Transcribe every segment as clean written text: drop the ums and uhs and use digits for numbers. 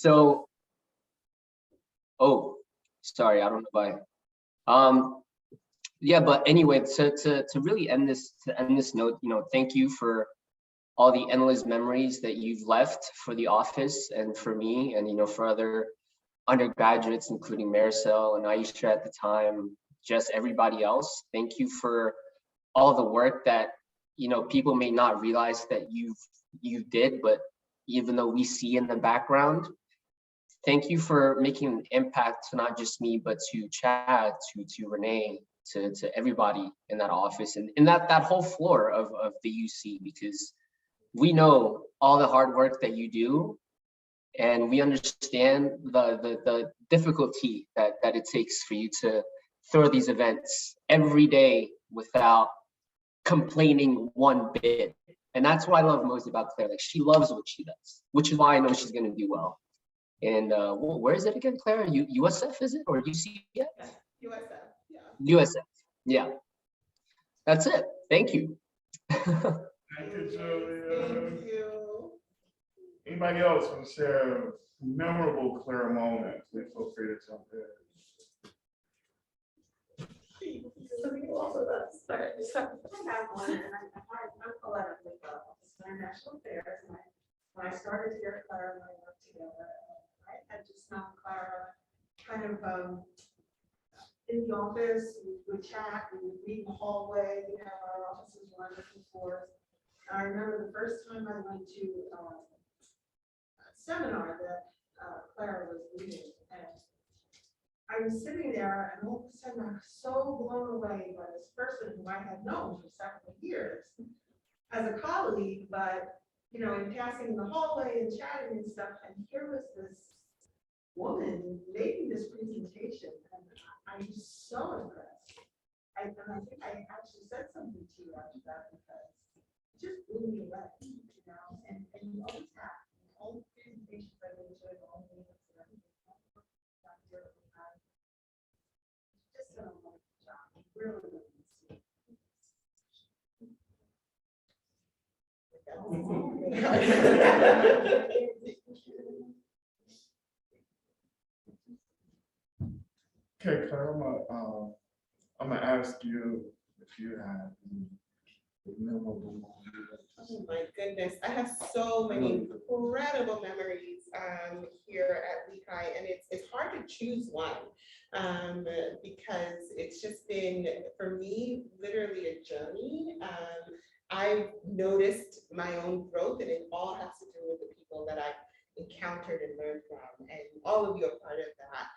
So, oh, sorry, I don't know if yeah, but anyway, to really end this note, thank you for all the endless memories that you've left for the office and for me, and for other undergraduates, including Maricel and Aisha at the time, just everybody else. Thank you for all the work that people may not realize that you did, but even though we see in the background. Thank you for making an impact to not just me, but to Chad, to Renee, to everybody in that office and in that whole floor of the UC, because we know all the hard work that you do, and we understand the difficulty that it takes for you to throw these events every day without complaining one bit. And that's what I love most about Claire. Like, she loves what she does, which is why I know she's going to do well. And where is it again, Clara? USF, is it, or UCF? USF, yeah. USF, yeah. That's it. Thank you. Thank you, Julia. Thank you. Anybody else want to share a memorable Clara moment? Please feel free to jump in. So we also start. So I have one, and I'm collaborating with International Affairs. And when I started to get Clara and I worked together, I had just known Clara kind of in the office. We would chat, we would meet in the hallway. Our offices were on different floors. And I remember the first time I went to a seminar that Clara was leading, and I was sitting there, and all of a sudden I was so blown away by this person who I had known for several years as a colleague, but in passing in the hallway and chatting and stuff, and here was this woman making this presentation, and I was so impressed. And I think I actually said something to you after that, because it just blew me away, and you always have all the presentations I've enjoyed, all the meetings and everything. Just done a wonderful job. Really. Okay, Clara, I'm gonna ask you if you have memorable moments. Oh my goodness, I have so many incredible memories here at Lehigh, and it's hard to choose one because it's just been, for me, literally a journey. I've noticed my own growth, and it all has to do with the people that I've encountered and learned from, and all of you are part of that.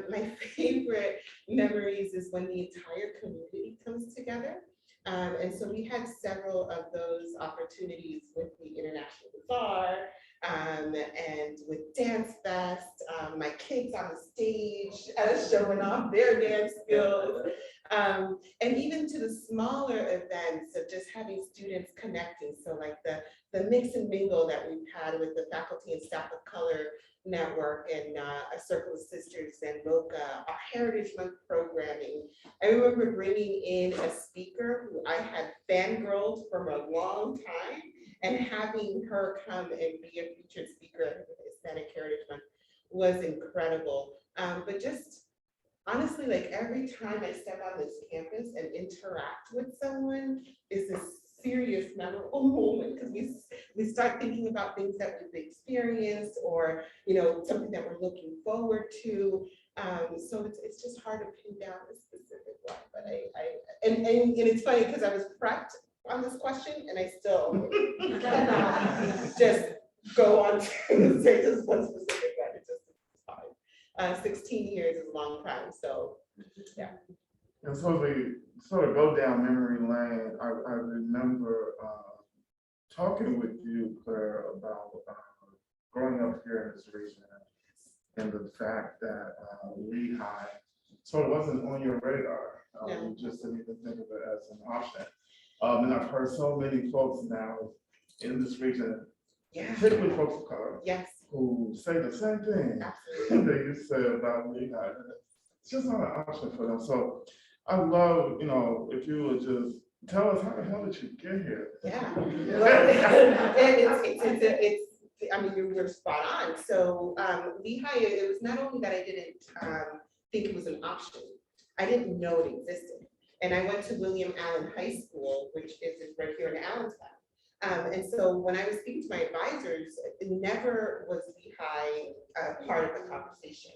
My favorite memories is when the entire community comes together. And so we had several of those opportunities with the International Bazaar and with Dance Fest, my kids on the stage showing off their dance skills, and even to the smaller events of just having students connecting. So like the mix and mingle that we've had with the Faculty and Staff of Color Network and a Circle of Sisters and MOCA, our Heritage Month programming. I remember bringing in a speaker who I had fangirled from a long time, and having her come and be a featured speaker at Hispanic Heritage Month was incredible. But just honestly, like every time I step on this campus and interact with someone is this serious memorable moment, because we start thinking about things that we've experienced, or something that we're looking forward to. So it's just hard to pin down a specific one, but and it's funny because I was prepped on this question and I still cannot just go on to say this one specific one. It's just hard. 16 years is a long time, so yeah. And so we sort of go down memory lane. I remember talking with you, Claire, about growing up here in this region, and the fact that Lehigh sort of wasn't on your radar. You just didn't even think of it as an option. And I've heard so many folks now in this region, particularly folks of color, who say the same thing that you said about Lehigh. It's just not an option for them. So I love, if you would just tell us, how the hell did you get here? Yeah, I mean, you were spot on. So Lehigh, it was not only that I didn't think it was an option, I didn't know it existed. And I went to William Allen High School, which is right here in Allentown. And so when I was speaking to my advisors, it never was Lehigh part of the conversation.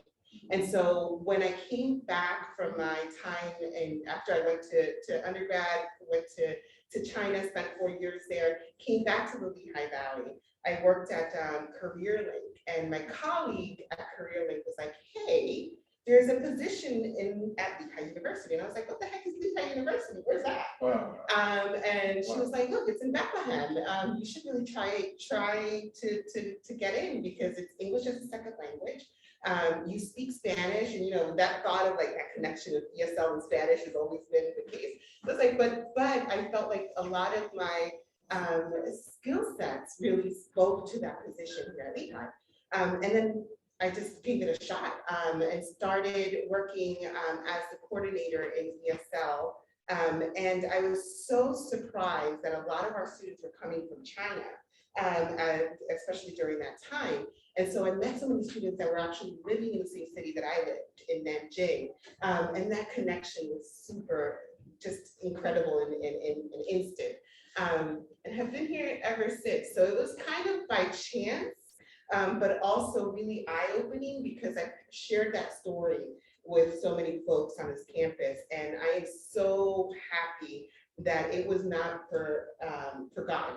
And so when I came back from my time, and after I went to undergrad, went to China, spent 4 years there, came back to the Lehigh Valley. I worked at CareerLink, and my colleague at CareerLink was like, hey, there's a position at Lehigh University. And I was like, what the heck is Lehigh University? Where's that? Wow. And she was like, look, it's in Bethlehem. You should really try to get in, because it's English as a second language. You speak Spanish, and you know, that thought of like that connection of ESL and Spanish has always been the case. So it's like, but I felt like a lot of my skill sets really spoke to that position here at Lehigh. And then I just gave it a shot and started working as the coordinator in ESL. And I was so surprised that a lot of our students were coming from China, especially during that time. And so I met some of the students that were actually living in the same city that I lived, in Nanjing. And that connection was super, just incredible and instant. And have been here ever since. So it was kind of by chance, but also really eye-opening, because I shared that story with so many folks on this campus. And I am so happy that it was not forgotten,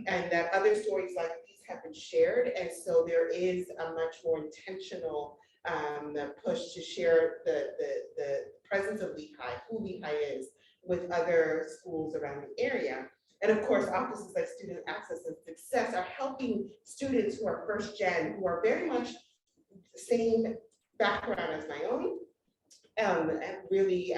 and that other stories like these have been shared. And so there is a much more intentional push to share the presence of Lehigh, who Lehigh is, with other schools around the area. And of course, offices like Student Access and Success are helping students who are first gen, who are very much the same background as my own, and really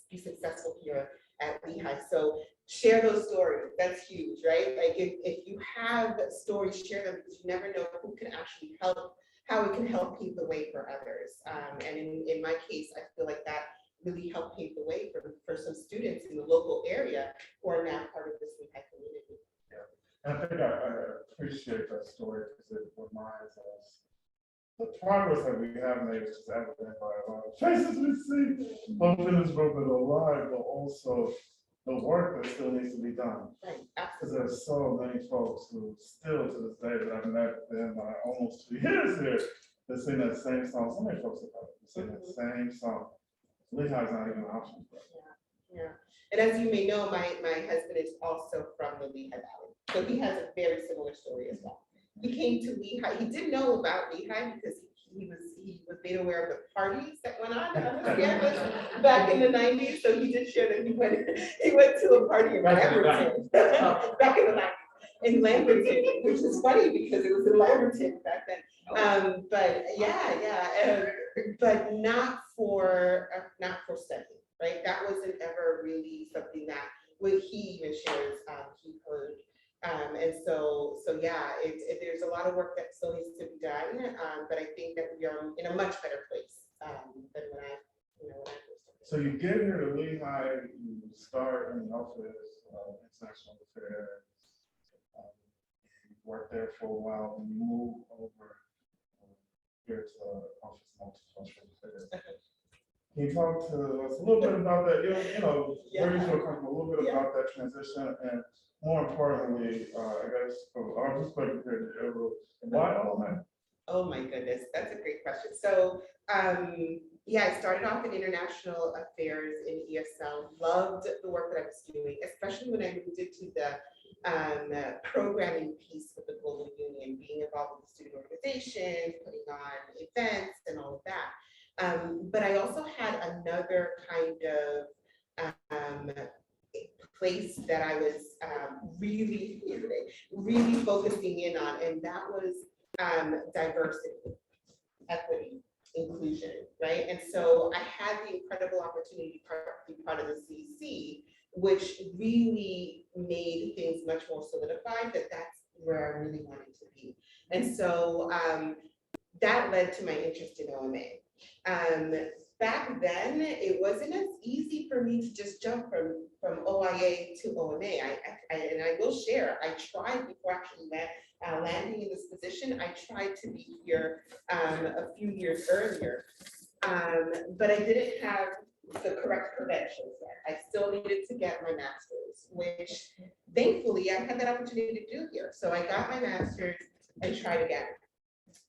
be successful here at Lehigh. So share those stories. That's huge, right? Like if you have stories, share them, because you never know who can actually help, how it can help pave the way for others. And in my case, I feel like that really helped pave the way for some students in the local area who are now part of this Lehigh community. Yeah, I think I appreciate that story, because it reminds us the progress that we have made, which is evident by a lot of faces we see, both in this group and alive, but also the work that still needs to be done. Right, Because there's so many folks who still to this day that I've met in my almost 2 years here, that sing that same song. So many folks have sing that same song. Lehigh is not even an option. Yeah. And as you may know, my husband is also from the Lehigh Valley. So he has a very similar story as well. He came to Lehigh. He didn't know about Lehigh because he was made aware of the parties that went on the campus back in the 90s. So he did share that he went to a party in Lamberton back in the 90s, in Lamberton, which is funny because it was in Lamberton back then. But but not for studying, right? That wasn't ever really something that he even shares he heard. And so yeah, there's a lot of work that still needs to be done, but I think that we are in a much better place than when I first started. So you get here to Lehigh, you start in the office of international affairs, you work there for a while, and you move over here to office of multicultural affairs. Can you talk to us a little bit about that? Where you feel comfortable, a little bit about that transition, and more importantly, I guess from our perspective here in Israel, why all that? Oh my goodness, that's a great question. So yeah, I started off in international affairs in ESL, loved the work that I was doing, especially when I moved into the programming piece with the Global Union, being involved with student organizations, putting on events and all of that. But I also had another kind of place that I was really focusing in on, and that was diversity, equity, inclusion, right? And so I had the incredible opportunity to be part of the CC, which really made things much more solidified, that's where I really wanted to be. And so that led to my interest in OMA. back then, it wasn't as easy for me to just jump from OIA to OMA. And I will share, I tried before actually landing in this position, I tried to be here a few years earlier, but I didn't have the correct credentials yet. I still needed to get my master's, which thankfully I had that opportunity to do here. So I got my master's and tried again.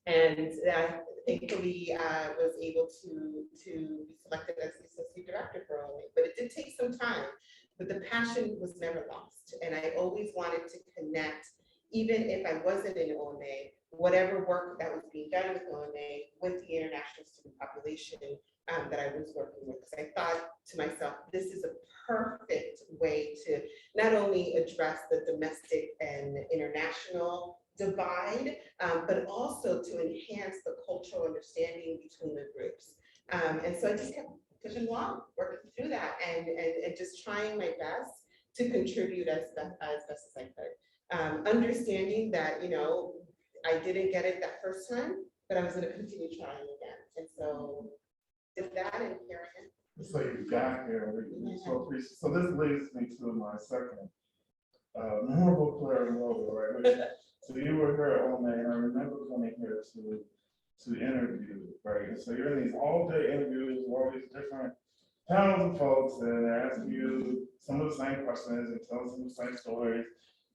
And thankfully was able to be selected as the associate director for OMA, but it did take some time, but the passion was never lost. And I always wanted to connect, even if I wasn't in OMA, whatever work that was being done with OMA, with the international student population that I was working with. Because I thought to myself, this is a perfect way to not only address the domestic and international divide, but also to enhance the cultural understanding between the groups. And so I just kept pushing along, working through that, and just trying my best to contribute as best as I could. Understanding that, you know, I didn't get it that first time, but I was going to continue trying again. And so did that, and here I am. So you got here. So this leads me to my second memorable Clara Buie, right? So you were here at OMA, and I remember coming here to interview, right? And so you're in these all-day interviews with all these different panels of folks, and they're asking you some of the same questions and telling some of the same stories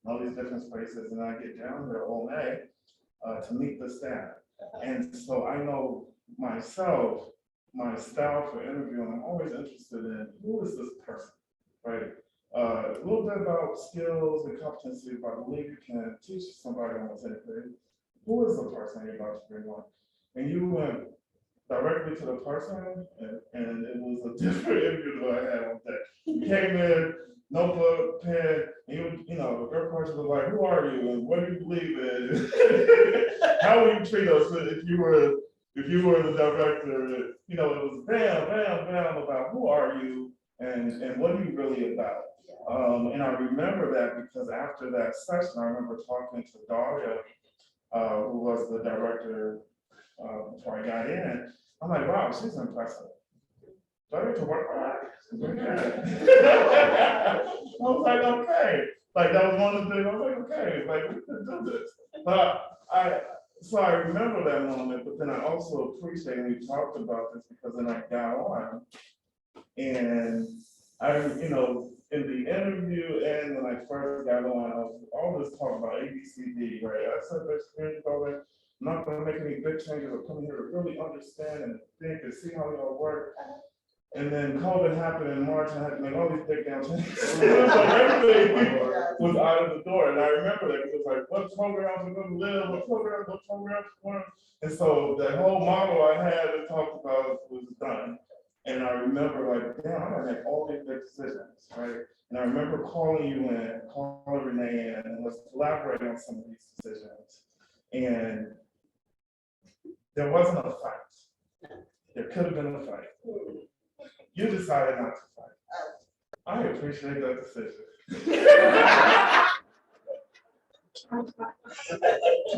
in all these different spaces. And I get down here at OMA to meet the staff. And so I know myself, my style for interviewing, I'm always interested in who is this person, right? A little bit about skills and competency, but I believe you can teach somebody on what's anything. Who is the person you're about to bring on? And you went directly to the person, and it was a different interview than I had on that. You came in, notebook, pen, and you know, your question was like, who are you and what do you believe in? How would you treat us if you were the director? You know, it was bam, bam, bam about who are you and what are you really about? And I remember that because after that session, I remember talking to Daria, who was the director before I got in. I'm like, wow, she's impressive. Do I get to work with her? I was like, okay. Like that was one of the things. I was like, okay, like we can do this. So I remember that moment, but then I also appreciate, and we talked about this because then I got on, and I, you know, in the interview and when I first got on, I was always talking about ABCD, right? I said this community college, I'm not gonna make any big changes, I'm coming here to really understand and think and see how y'all work. And then COVID happened in March, and I had to make all these big damn changes. So everything was out of the door. And I remember that it was like, what programs are gonna live, what programs work. And so that whole model I had to talk about was done. And I remember like, damn, I gotta make all these big decisions, right? And I remember calling you in, calling Renee in, and let's collaborate on some of these decisions. And there wasn't a fight. There could have been a fight. You decided not to fight. I appreciate that decision.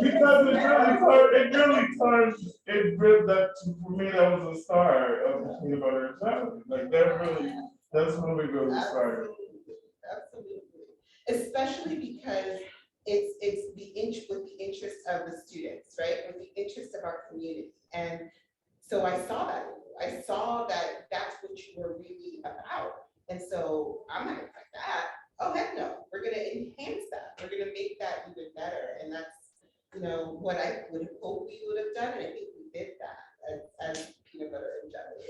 Because for me, that was a start of the peanut butter and jelly. Like that's when we really started. Absolutely. Especially because it's with the interest of the students, right? With the interest of our community. And so I saw that that's what you were really about. And so I'm not gonna fight that. Oh, heck no, we're gonna enhance that. We're gonna make that even better. And that's, you know, what I would have hoped we would have done. And I think we did that as peanut butter and jelly,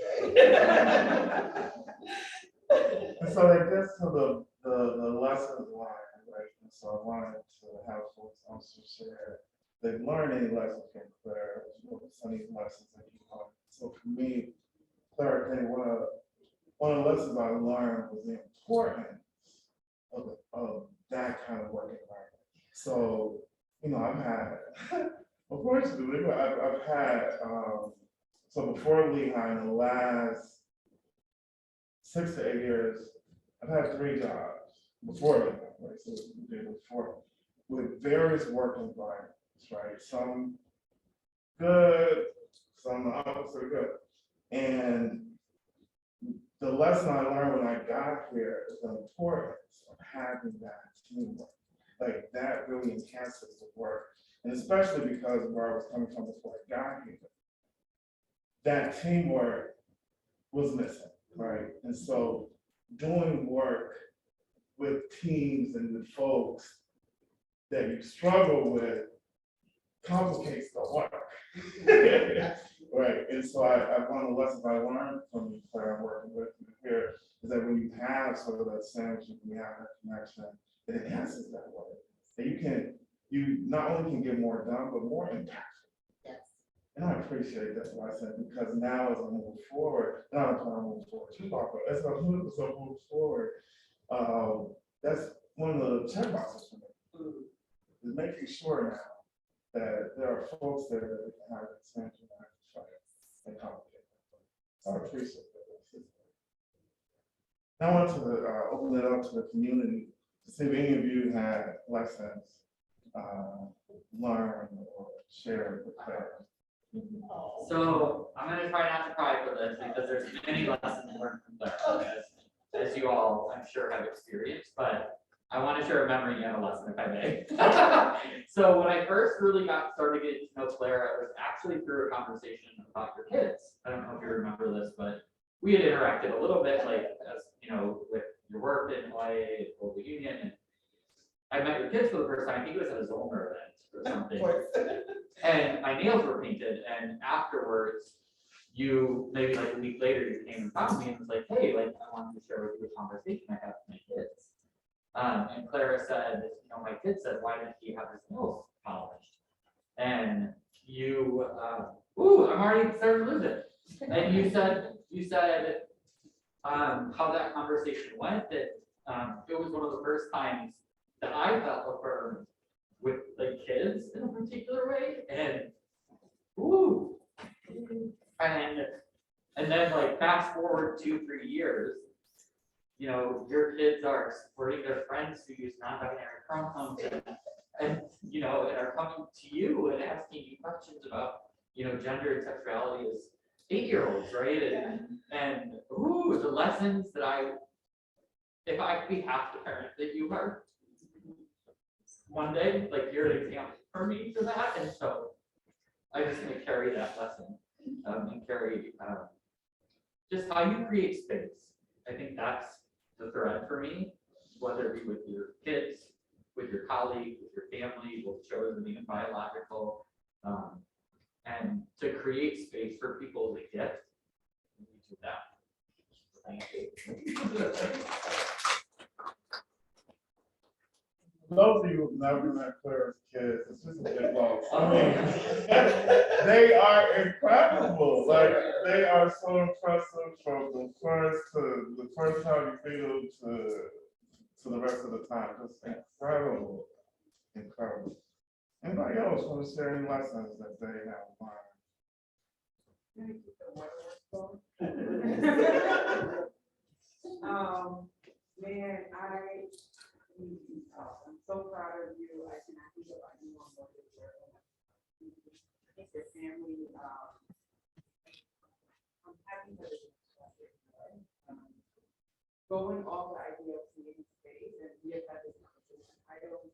right? And so I guess to the lessons learned, right? And so I wanted to have folks also share the learning lessons from Clara, some of these lessons that you learned. So for me, Clara, I think one of the lessons I learned was the importance of that kind of work environment. So, you know, I've had, unfortunately, I've had, so before Lehigh, in the last 6 to 8 years, I've had 3 jobs before Lehigh, right? So before, with various work environments, right? Some good, some the opposite good. And the lesson I learned when I got here is the importance of having that teamwork. Like that really enhances the work. And especially because where I was coming from before I got here, that teamwork was missing, right? And so doing work with teams and with folks that you struggle with complicates the work. Right, and so one of the lessons I learned from you, Clara, working with you here, is that when you have sort of that synergy, when you have that connection, it enhances that work. That you not only can get more done, but more impactful. Yes. And I appreciate that lesson because now as I move forward, not as I move forward too far, but as I move forward, that's one of the check boxes for me. Is making sure now that there are folks there that can have that synergy and complicate that. So I appreciate that. Now I want to open it up to the community to see if any of you had lessons learned or shared with Clara. So I'm going to try not to cry for this because there's many lessons learned from Clara, as you all, I'm sure, have experienced, but I want to share a memory and a lesson, if I may. So when I first really started getting to know Clara, it was actually through a conversation about your kids. I don't know if you remember this, but we had interacted a little bit, like, as you know, with your work in Hawaii, Global Union, and I met your kids for the first time. I think it was at a Zomer event or something. And my nails were painted, and afterwards, you maybe like a week later, you came and found me and was like, "Hey, like I wanted to share with you a conversation I had with my kids." And Clara said, "You know, my kid said, why didn't he have his nails polished?" And you, I'm already starting to lose it. And you said, how that conversation went. That it was one of the first times that I felt affirmed with like kids in a particular way, and and then like fast forward 2-3 years, you know, your kids are supporting their friends who use non-binary pronouns, and you know, and are coming to you and asking you questions about, you know, gender and sexuality as 8-year-olds, right? And the lessons that if I could be half the parent that you are one day, like you're an example for me for that. And so I just want to carry that lesson and carry just how you create space. I think that's the thread for me, whether it be with your kids, with your colleagues, with your family, both chosen and biological, and to create space for people to get into that. Thank you. Those of you who've never met Clara's kids, it's just a big loss. I mean, they are incredible. Like they are so impressive from the first time you feed them to the rest of the time. Just incredible, incredible. Anybody else want to share any lessons that they have learned? Man, I'm so proud of you. I cannot think about you on what you're doing. I think your family, I'm happy that it's going off the idea of creating space, and we have had this conversation. I don't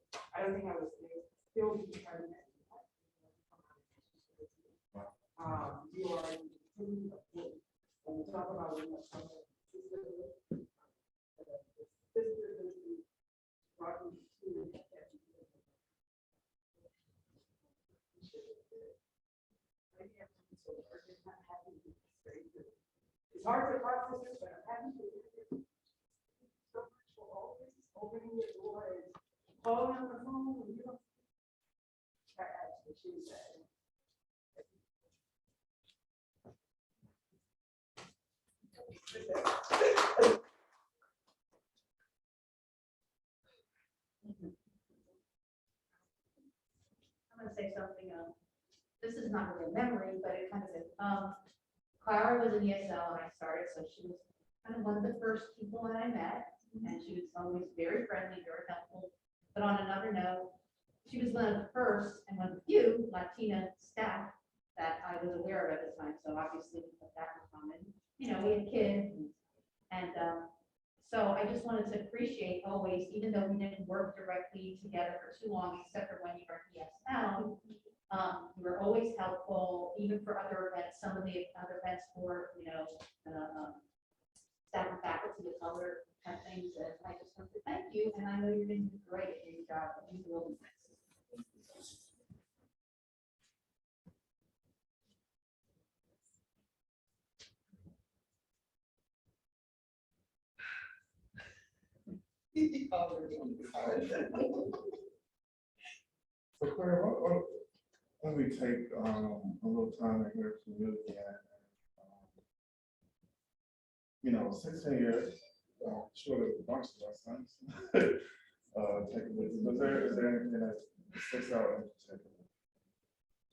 think I would still be pregnant. You are really important. When we talk about when you're something, it's hard to process this, but I'm happy to hear so much for always opening your door and calling on the phone. And you know, that actually she said. I'm gonna say something, this is not really a memory, but it kind of is, Clara was in ESL when I started, so she was kind of one of the first people that I met, and she was always very friendly, very helpful. But on another note, she was one of the first and one of the few Latina staff that I was aware of at the time, so obviously that was common. You know, we had kids, and And so I just wanted to appreciate always, even though we didn't work directly together for too long, except for when you were at ESL, you were always helpful, even for other events, some of the other events for, staff and faculty with other kind of things. And I just want to thank you, and I know you're going to do great at your job, and you will be. So Claire, let me take a little time to hear from you again. 16 years, short of a bunch of our sons. Take a visit. Is there anything that sticks out in particular?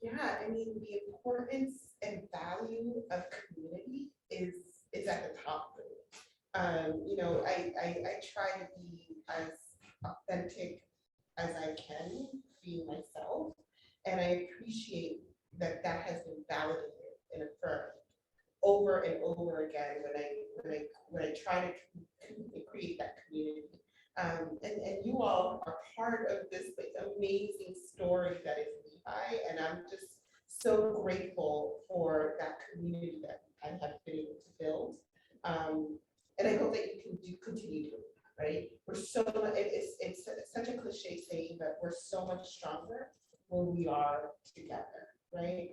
Yeah, I mean, the importance and value of community is at the top for me. I try to be as authentic as I can, being myself, and I appreciate that has been validated and affirmed over and over again when I try to create that community. And you all are part of this amazing story that is Lehigh, and I'm just so grateful for that community that I have been able to build. And I hope that you can continue doing that, right? We're so, it's such a cliche saying, but we're so much stronger when we are together, right?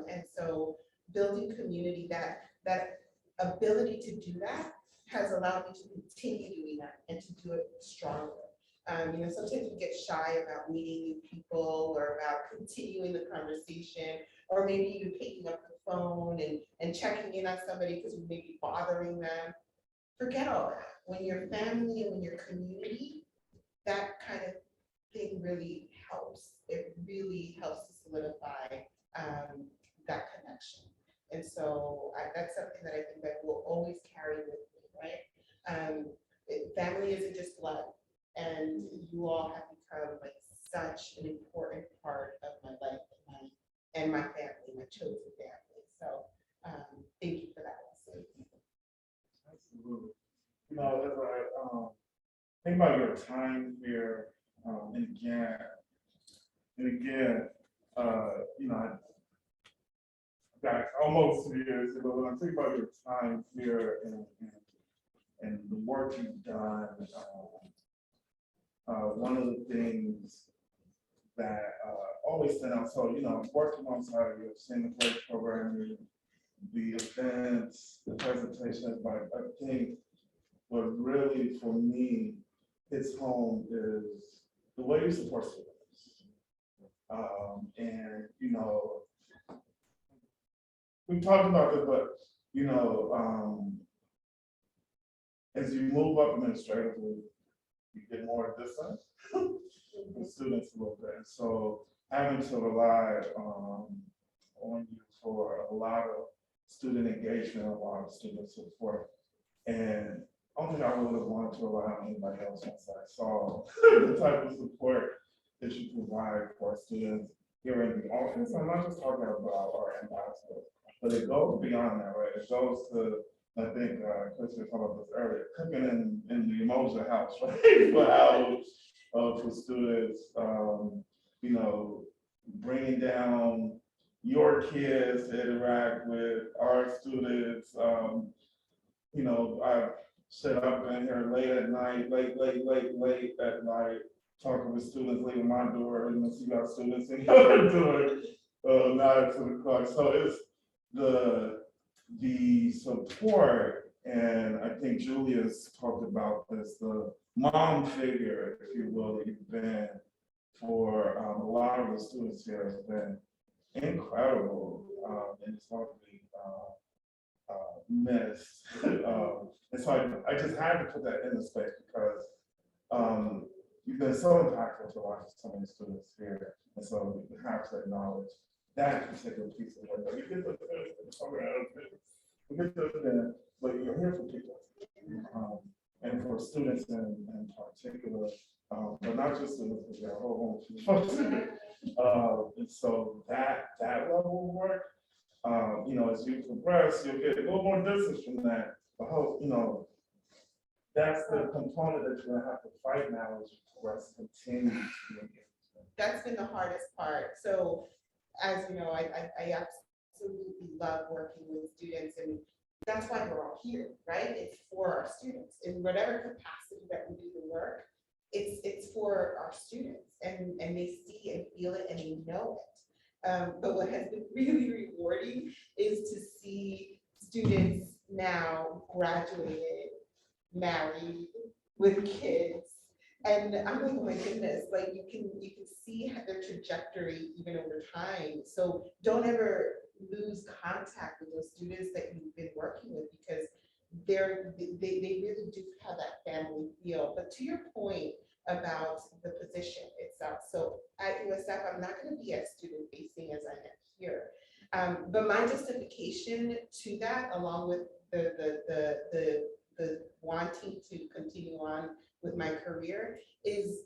And so building community, that ability to do that has allowed me to continue doing that and to do it stronger. Sometimes we get shy about meeting new people or about continuing the conversation, or maybe even picking up the phone and checking in on somebody because we may be bothering them. Forget all that. When you're family and when you're community, that kind of thing really helps. It really helps to solidify that connection. And so that's something that I think that will always carry with me, right? Family isn't just blood, and you all have become like such an important part of my life and my family, my chosen family. So thank you for that also. Absolutely. As I think about your time here, and again, I got almost 2 years ago. When I think about your time here and the work you've done, one of the things that always stand out. So, working alongside you, seeing the play program, the events, the presentations, but I think what really for me hits home is the way you support students. And we talked about it, but as you move up administratively, you get more distance with students a little bit. So having to rely on you for a lot of student engagement, a lot of student support. And I don't think I would have wanted to rely on anybody else once I saw the type of support that you provide for students here in the office. I'm not just talking about our ambassadors, but it goes beyond that, right? It goes to, I think, Chris was talking about this earlier, cooking in the emotional house, right? For students, bringing down your kids to interact with our students. I've set up in here late at night, late at night, talking with students, leaving my door, and you got students in your door, 9 o'clock. So it's the support, and I think Julia's talked about this, the mom figure, if you will, that you've been for a lot of the students here has been incredible, and it's hard to be missed. And so I just had to put that in the space because you've been so impactful to watch so many students here, and so you have to acknowledge that particular piece of work. You get the program, you get the, but you're here for people, and for students in particular, but not just students, but their whole folks. And so that level of work, as you progress, you'll get a little more distance from that. I hope, that's the component that you're gonna have to fight now is for us to continue to be engaged. That's been the hardest part. So as you know, I absolutely love working with students, and that's why we're all here, right? It's for our students in whatever capacity that we do the work. It's for our students, and they see and feel it and they know it. But what has been really rewarding is to see students now graduated, married, with kids. And I'm like, oh my goodness, like you can see their trajectory even over time. So don't ever lose contact with those students that you've been working with, because they really do have that family feel. But to your point about the position itself, so at USF, I'm not going to be as student facing as I am here. But my justification to that, along with the wanting to continue on with my career, is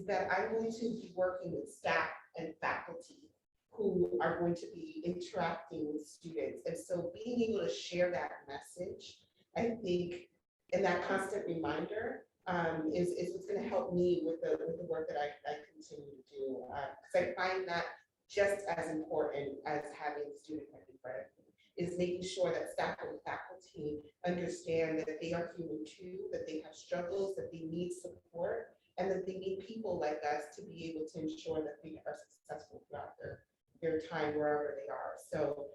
that I'm going to be working with staff and faculty who are going to be interacting with students. And so being able to share that message, I think, and that constant reminder is what's going to help me with the work that I continue to do. Because I find that just as important as having student credit is making sure that staff and faculty understand that they are human too, that they have struggles, that they need support, and that they need people like us to be able to ensure that they are successful throughout their time wherever they are. So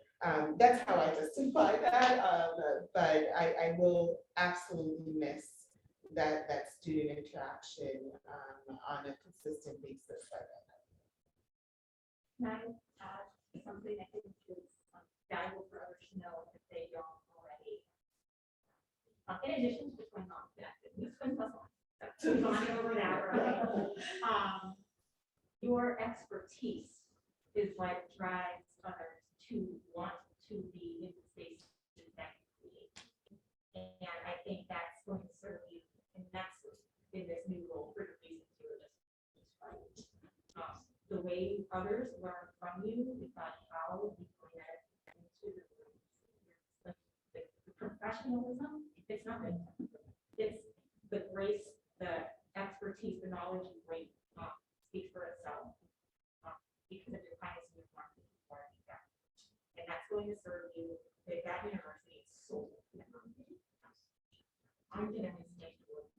that's how I justify that. But I will absolutely miss that student interaction on a consistent basis. Can I add something I think is valuable for others to know if they don't already? In addition to what's going on, this one's also going over that, right? Your expertise is what drives others to want to be in the space that you create. And I think that's going to serve you immensely in this new role for the reasons you were just describing. The way others learn from you is about how you bring that into the professionalism. It's not good. It's the grace, the expertise, the knowledge you bring speaks for itself because of your kindness and your marketing for it. And that's going to serve you at that university. It's so I'm going to mistake the word.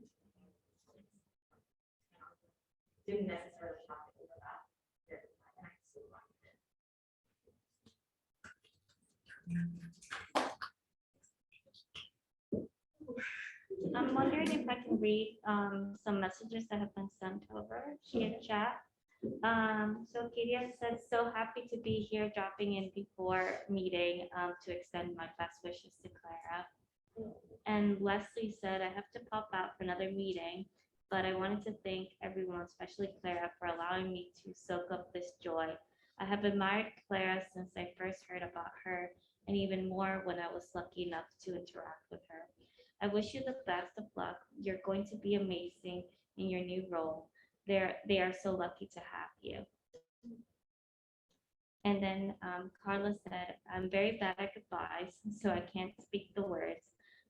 Didn't necessarily talk about that. I'm wondering if I can read some messages that have been sent over via chat. So Katia said, so happy to be here, dropping in before meeting to extend my best wishes to Clara. And Leslie said, I have to pop out for another meeting, but I wanted to thank everyone, especially Clara, for allowing me to soak up this joy. I have admired Clara since I first heard about her, and even more when I was lucky enough to interact with her. I wish you the best of luck. You're going to be amazing in your new role. They are so lucky to have you. And then Carla said, I'm very bad at goodbyes, so I can't speak the words.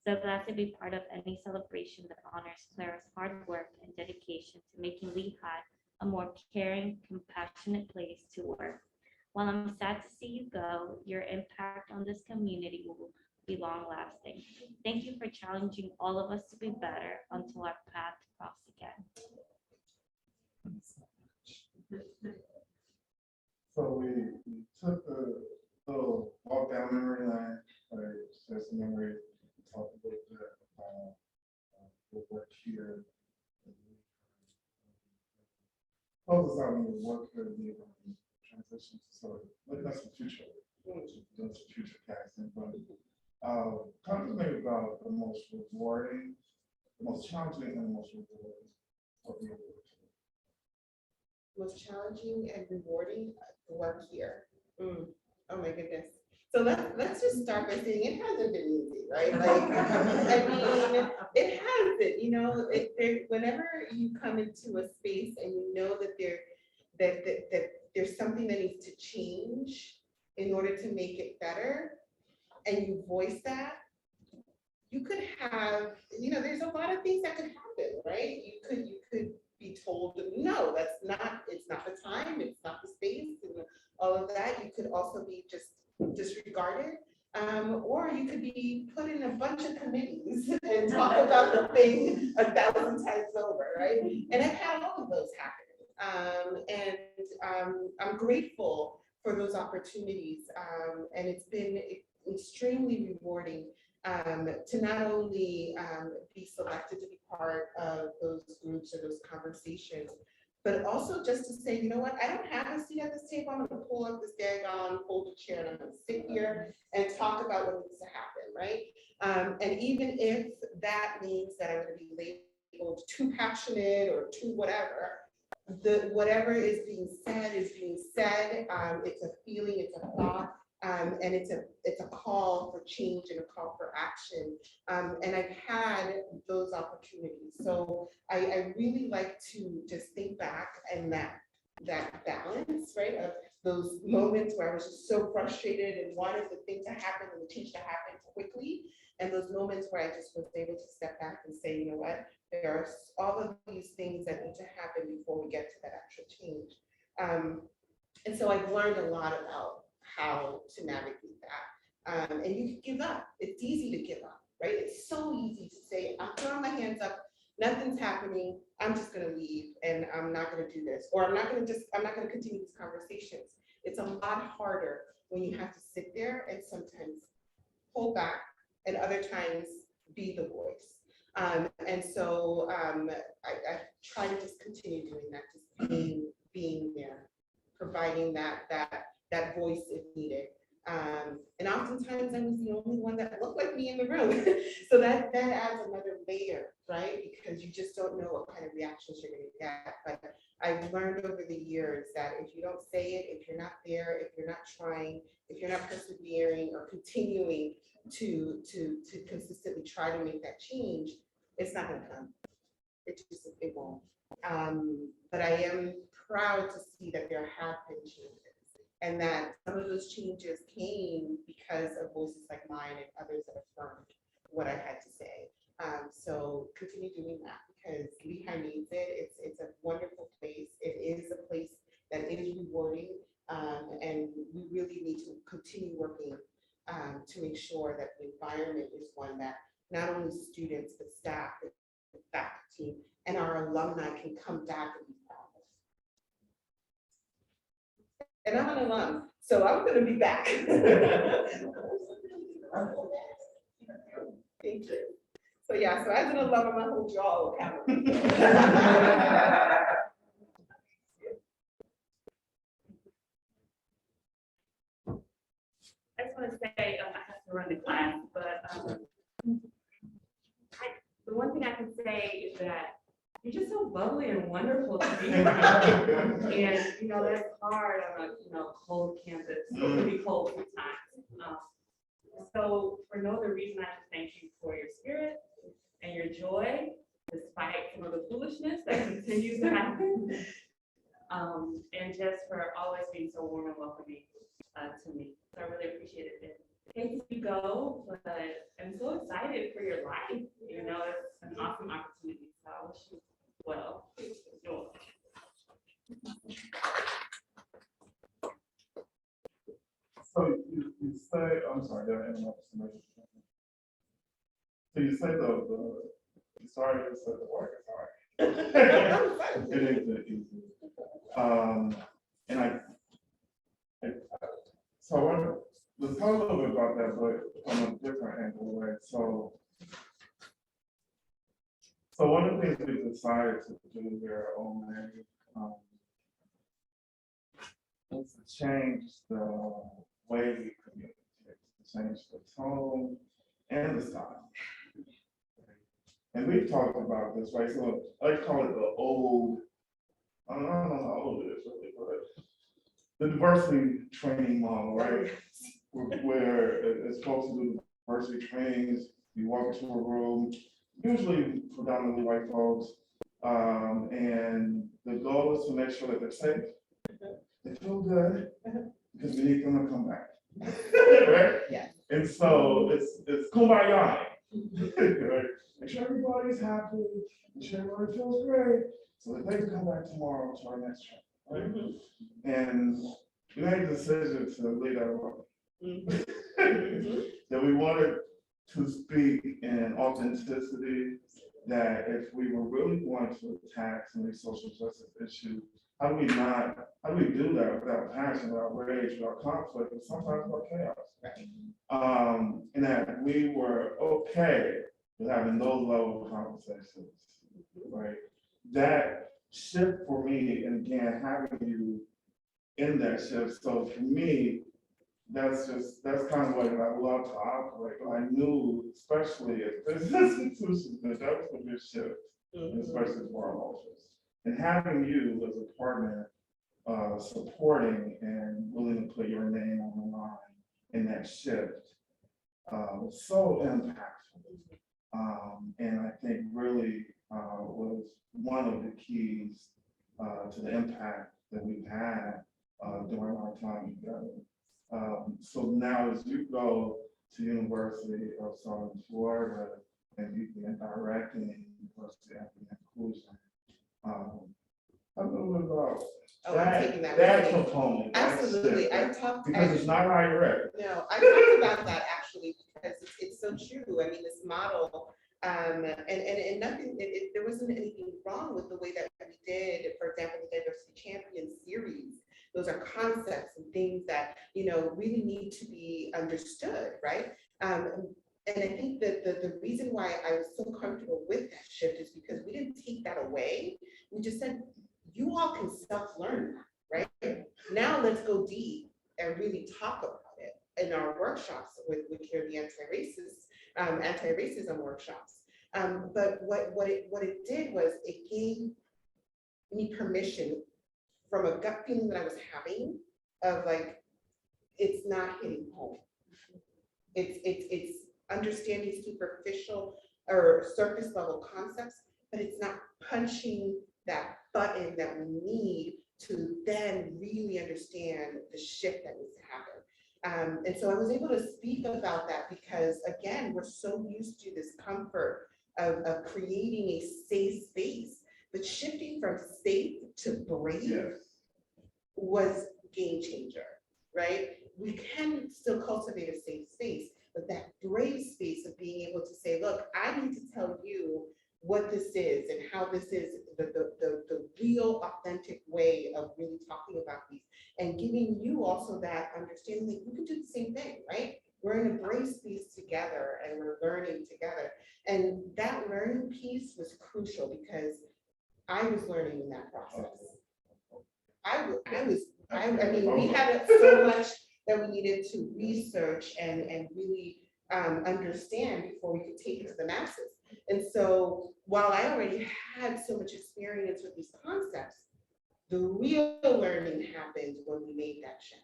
So glad to be part of any celebration that honors Clara's hard work and dedication to making Lehigh a more caring, compassionate place to work. While I'm sad to see you go, your impact on this community will be long lasting. Thank you for challenging all of us to be better until our paths cross again. So we took the little walk down memory lane, share some memories, talked a little bit about the work here. Close us out on the work here, the transition to sort of looking at some future, doing some future casting, but talk to me about the most rewarding, the most challenging and the most rewarding of your work. Most challenging and rewarding work here. Oh my goodness. So let's just start by saying it hasn't been easy, right? Like, I mean, it hasn't, you know, whenever you come into a space and you know that there's something that needs to change in order to make it better, and you voice that, you could have, there's a lot of things that could happen, right? You could be told, no, it's not the time, it's not the space, and all of that. You could also be just disregarded. Or you could be put in a bunch of committees and talk about the thing 1,000 times over, right? And I've had all of those happen. I'm grateful for those opportunities. And it's been extremely rewarding to not only be selected to be part of those groups or those conversations, but also just to say, you know what, I don't have a seat at this table. I'm going to pull up this daggone folded chair and I'm going to sit here and talk about what needs to happen, right? And even if that means that I'm going to be labeled too passionate or too whatever, whatever is being said is being said. It's a feeling, it's a thought. And it's a call for change and a call for action. And I've had those opportunities. So I really like to just think back and that balance, right, of those moments where I was just so frustrated and wanted the thing to happen and the change to happen quickly. And those moments where I just was able to step back and say, you know what, there are all of these things that need to happen before we get to that actual change. And so I've learned a lot about how to navigate that. And you can give up. It's easy to give up, right? It's so easy to say, I'm throwing my hands up, nothing's happening, I'm just gonna leave and I'm not gonna do this. Or I'm not gonna continue these conversations. It's a lot harder when you have to sit there and sometimes pull back and other times be the voice. And so I try to just continue doing that, just being there, providing that voice if needed. And oftentimes I was the only one that looked like me in the room. So that adds another layer, right? Because you just don't know what kind of reactions you're gonna get. But I've learned over the years that if you don't say it, if you're not there, if you're not trying, if you're not persevering or continuing to consistently try to make that change, it's not gonna come. It won't. But I am proud to see that there have been changes. And that some of those changes came because of voices like mine and others that affirmed what I had to say. So continue doing that because Lehigh needs it. It's a wonderful place. It is a place that is rewarding. And we really need to continue working to make sure that the environment is one that not only students, but staff, the faculty, and our alumni can come back and be proud of. And I'm an alum, so I'm going to be back. Thank you. So yeah, so as an alum, I'm going to hold you all accountable. I just want to say, I have to run the class, but the one thing I can say is that you're just so bubbly and wonderful to be around. And, that's hard on a, cold campus. It can be cold sometimes. So for no other reason, I just thank you for your spirit and your joy, despite some of the foolishness that continues to happen. And just for always being so warm and welcoming to me. So I really appreciate it. Hate to see you go, but I'm so excited for your life. It's an awesome opportunity. So I wish you well. So you say, I'm sorry, there are interruptions. So you say sorry, you said the word, sorry. It is easy. And so I want to talk a little bit about that, but from a different angle, right? So one of the things we decided to do here at Ole Miss is to change the way we communicate, to change the tone and the style. And we've talked about this, right? So I call it the old, I don't know how old it is really, but the diversity training model, right? Where it's supposed to do diversity trainings, you walk into a room, usually predominantly white folks, and the goal is to make sure that they're safe, they feel good, because we need them to come back, right? Yeah. And so it's kumbaya, Right? Make sure everybody's happy, make sure everybody feels great, so that they can come back tomorrow to our next trip, right? And we made a decision to leave that alone. That we wanted to speak in authenticity, that if we were really going to attack some of these social justice issues, how do we do that without passion, without rage, without conflict, and sometimes without chaos? And that we were okay with having those level of conversations, right? That shift for me, and again, having you in that shift, so for me, that's kind of what I love to operate. I knew, especially at this institution, that was a big shift, especially for our cultures. And having you as a partner, supporting and willing to put your name on the line in that shift, was so impactful. And I think really was one of the keys to the impact that we've had during our time together. So now as you go to University of Southern Florida and you begin directing University of Inclusion, a little bit about I'm taking that with me. component. Absolutely, that I talked. because it's not how you read. No, I talked about that actually, because it's so true. I mean, this model, and nothing, there wasn't anything wrong with the way that we did, for example, the Diversity Champion series. Those are concepts and things that, really need to be understood, right? And I think that the reason why I was so comfortable with that shift is because we didn't take that away. We just said, you all can self-learn, right? Now let's go deep and really talk about it in our workshops, which are the anti-racism workshops. But what it did was it gave me permission from a gut feeling that I was having of like, it's not hitting home. It's understanding superficial or surface level concepts, but it's not punching that button that we need to then really understand the shift that needs to happen. And so I was able to speak about that because, again, we're so used to this comfort of creating a safe space, but shifting from safe to brave was game changer, right? We can still cultivate a safe space, but that brave space of being able to say, look, I need to tell you what this is and how this is the real authentic way of really talking about these, and giving you also that understanding that you can do the same thing, right? We're in a brave space together and we're learning together. And that learning piece was crucial because I was learning in that process. I mean, we had so much that we needed to research and really understand before we could take it to the masses. And so while I already had so much experience with these concepts, the real learning happened when we made that shift.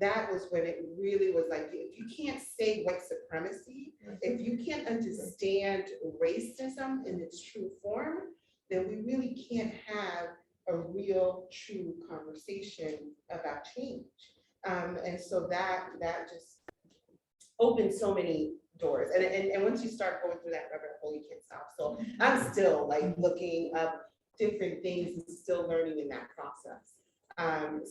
That was when it really was like, if you can't say white supremacy, if you can't understand racism in its true form, then we really can't have a real, true conversation about change. And so that just opened so many doors. And once you start going through that rabbit hole, you can't stop. So I'm still like looking up different things and still learning in that process.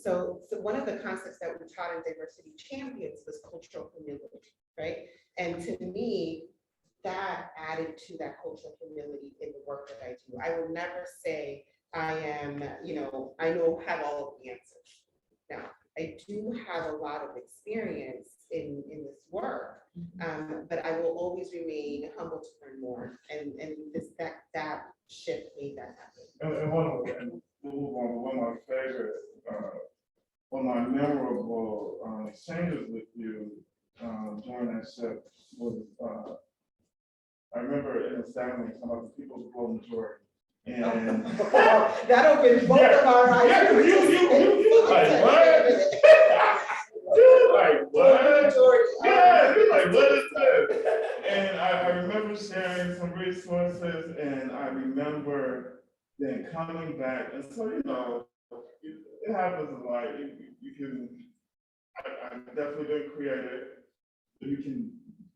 So one of the concepts that we taught in Diversity Champions was cultural humility, right? And to me, that added to that cultural humility in the work that I do. I will never say I am, I have all of the answers. Now, I do have a lot of experience in this work, but I will always remain humble to learn more. And that shift made that happen. And one of my favorite, one of my memorable exchanges with you during that shift was, I remember in the ceremony, some of the people's vote majority. And that opened both of our eyes. Yeah, you like what? You're like what? Yeah, you're like what is this? And I remember sharing some resources, and I remember then coming back, and so it happens a lot. You can. I definitely didn't create it. You can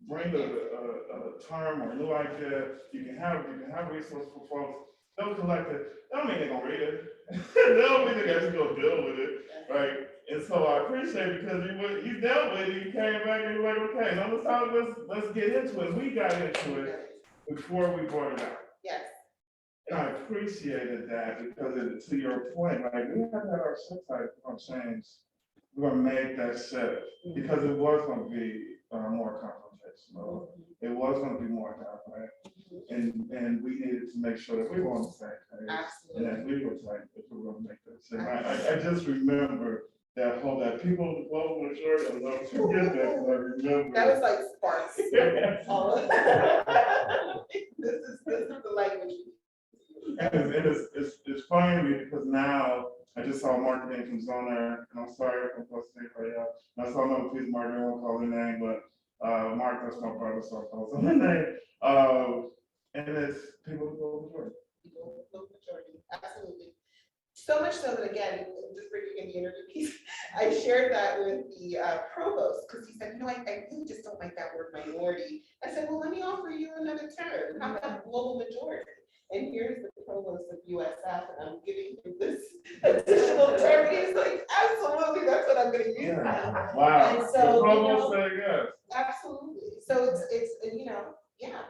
bring a term or a new idea, you can have resources for folks. They'll collect it. That don't mean they're gonna read it. That don't mean they're actually gonna deal with it, right? And so I appreciate it because you dealt with it, you came back and you're like, okay, now let's get into it. We got into it before we brought it out. Yes. And I appreciated that because to your point, like we have had our shift type of change. We're gonna make that shift because it was gonna be more confrontational. It was gonna be more direct. And we needed to make sure that we were on the same page. Absolutely. And that we were like, if we were gonna make that shift. I just remember that people, the global majority, I'll never forget that, 'cause I remember. That was like sparks. All of that. This is the language. And it's funny because now I just saw Mark Jenkins on there, and I'm sorry if I'm supposed to say for y'all. I saw another piece, Mark, I won't call their name, but Mark, that's my brother, so I'll call his name. And it's people who go majority. People look majority, absolutely. So much so that again, just bringing in the interview piece, I shared that with the provost because he said, I really just don't like that word minority. I said, well, let me offer you another term. How about global majority? And here's the provost of USF, and I'm giving you this additional term. He's like, absolutely, that's what I'm going to use now. Wow. And so, the provost said yes. Absolutely. So it's yeah,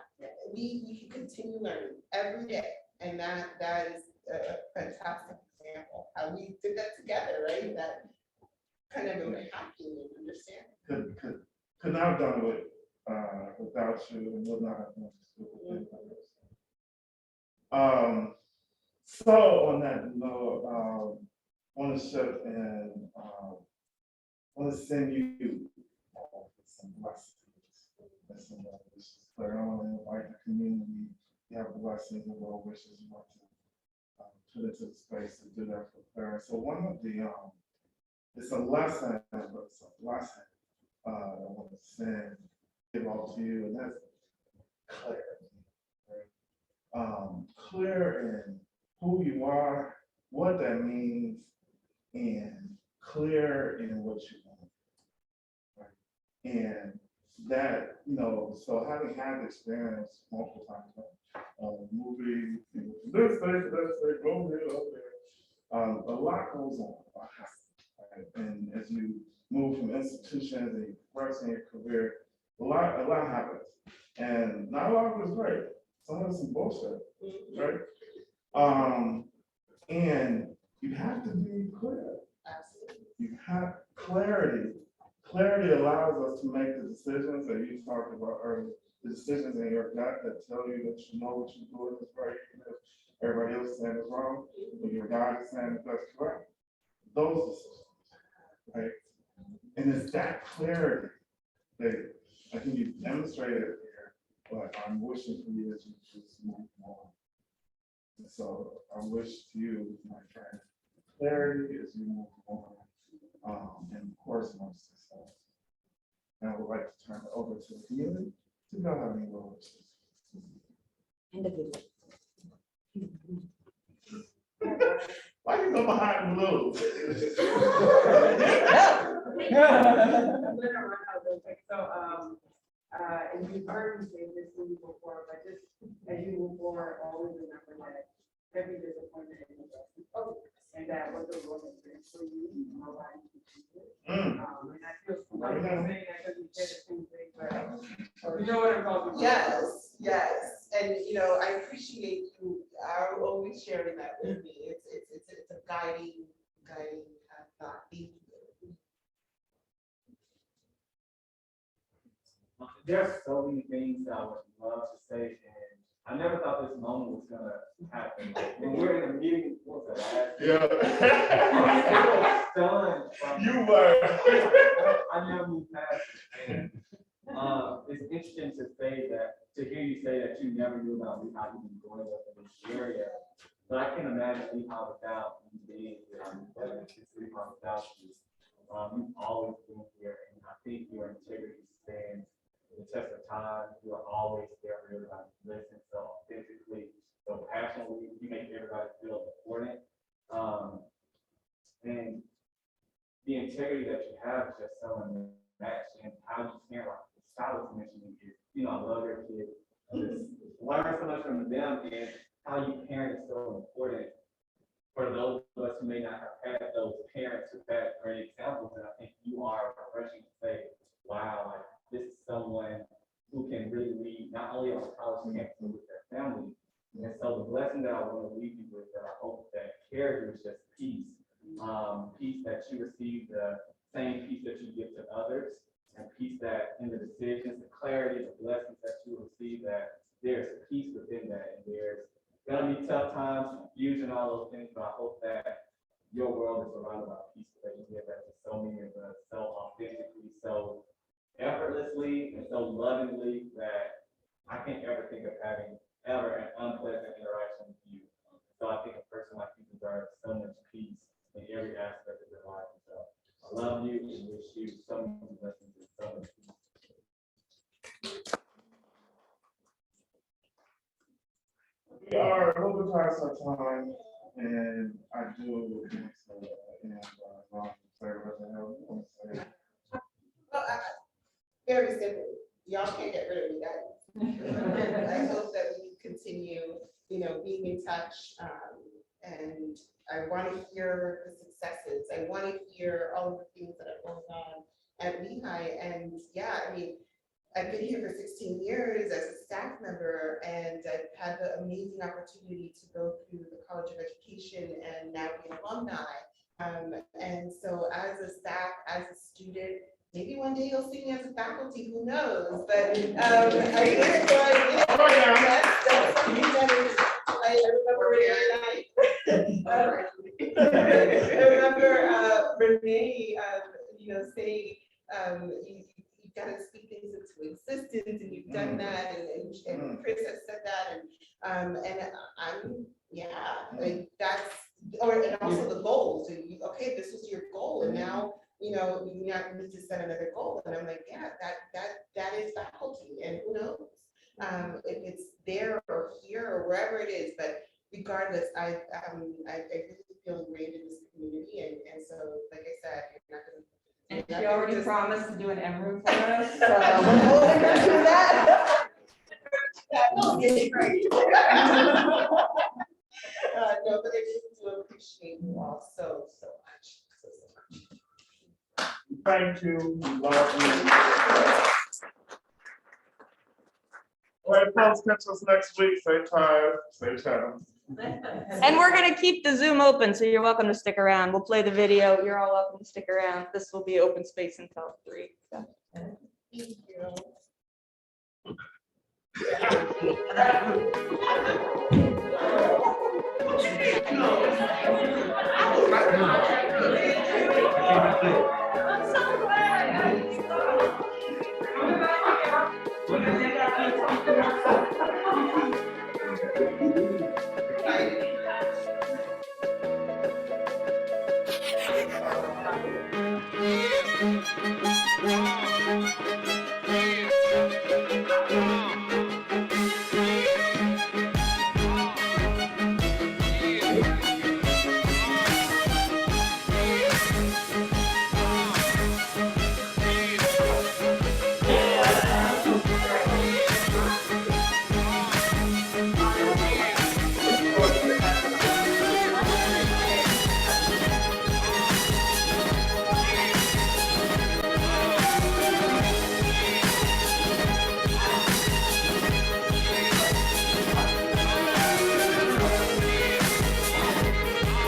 we can continue learning every day, and that is a fantastic example how we did that together, right? That kind of made happy and understand. Could not have done it without you, and would not have done it. So on that note, I want to shift and want to send you some blessings. I want to invite the community. You have blessings and well wishes. You want to put into the space to do that for Clara. So one of the it's a lesson, but it's a blessing. I want to send give all to you, and that's clarity. Clear in who you are, what that means, and clear in what you want. Right? And that, so having had the experience multiple times, moving from this state to that state, go here, over there, a lot goes on. Right? And as you move from institutions and you progress in your career, a lot happens. And not a lot of it is great. Some of it's some bullshit, right? And you have to be clear. Absolutely. You have clarity. Clarity allows us to make the decisions that you talked about earlier, the decisions in your gut that tell you that you know what you're doing is right, even if everybody else is saying it's wrong, but your God is saying that's correct. Those decisions, right? And it's that clarity that I think you've demonstrated here, but I'm wishing for you as you just move on. So I wish to you, my friend, clarity as you move on, and of course, more success. And I would like to turn it over to the community to go have any words. Individual. Why you go behind the blue? And you've heard me say this before, but just as you move forward, always remember that every disappointment is a blessing. And that was a growth experience for you. Nobody can change it. And I feel like I'm saying that because we said the same thing, but you know what I'm talking about. Yes. And I appreciate you always sharing that with me. It's a guiding thought. Thank you. There's so many things that I would love to say, and I never thought this moment was gonna happen. When we were in a meeting, what was that? Yeah. Stunned. You were. I never moved past it. And it's interesting to hear you say that you never knew about Lehigh even growing up in this area. But I can imagine Lehigh without you being here. It's Lehigh without you. You've always been here, and I think your integrity stands the test of time. You are always there for everybody to listen so authentically, so passionately. You make everybody feel important. And the integrity that you have is just so unmatched. And how you stand, like the style of mentioning is on and how you parent is so important for those of us who may not have had those parents who've had great examples. And I think you are refreshing to say, wow, like this is someone who can really lead not only on the college campus, but with their family. And so the blessing that I want to leave you with, that I hope that carries is just peace. Peace that you receive the same peace that you give to others, and peace that in the decisions, the clarity, the blessings that you receive, that there's peace within that. And there's gonna be tough times, confusion, all those things, but I hope that your world is surrounded by peace, that you give that to so many of us, so authentically, so effortlessly, and so lovingly that I can't ever think of having ever an unpleasant interaction with you. So I think a person like you deserves so much peace in every aspect of their life. So I love you and wish you so many blessings and so much peace. We are a little bit past our time, and I do Very simple. Y'all can't get rid of me, guys. I hope that we continue, being in touch. And I want to hear the successes. I want to hear all of the things that are going on at Lehigh. And yeah, I mean, I've been here for 16 years as a staff member, and I've had the amazing opportunity to go through the College of Education and now be an alumni. And so as a staff, as a student, maybe one day you'll see me as a faculty, who knows? But that's something that is, I remember Renee, saying, you've got to speak things into existence, and you've done that, and Chris has said that, and I'm, like that's, and also the goals, and okay, this was your goal, and now, you now need to set another goal, and I'm like, yeah, that is faculty, and who knows, if it's there or here or wherever it is, but regardless, I really feel great in this community, and so, like I said, you're not gonna. And she already promised to do an MROOM for us, so. We're gonna do that. No, but I just do appreciate you all so much. Thank you. Love you. All right, folks, catch us next week. Same time, same channel. And we're gonna keep the Zoom open, so you're welcome to stick around. We'll play the video. You're all welcome to stick around. This will be open space until 3. So. Thank you. I'm so glad.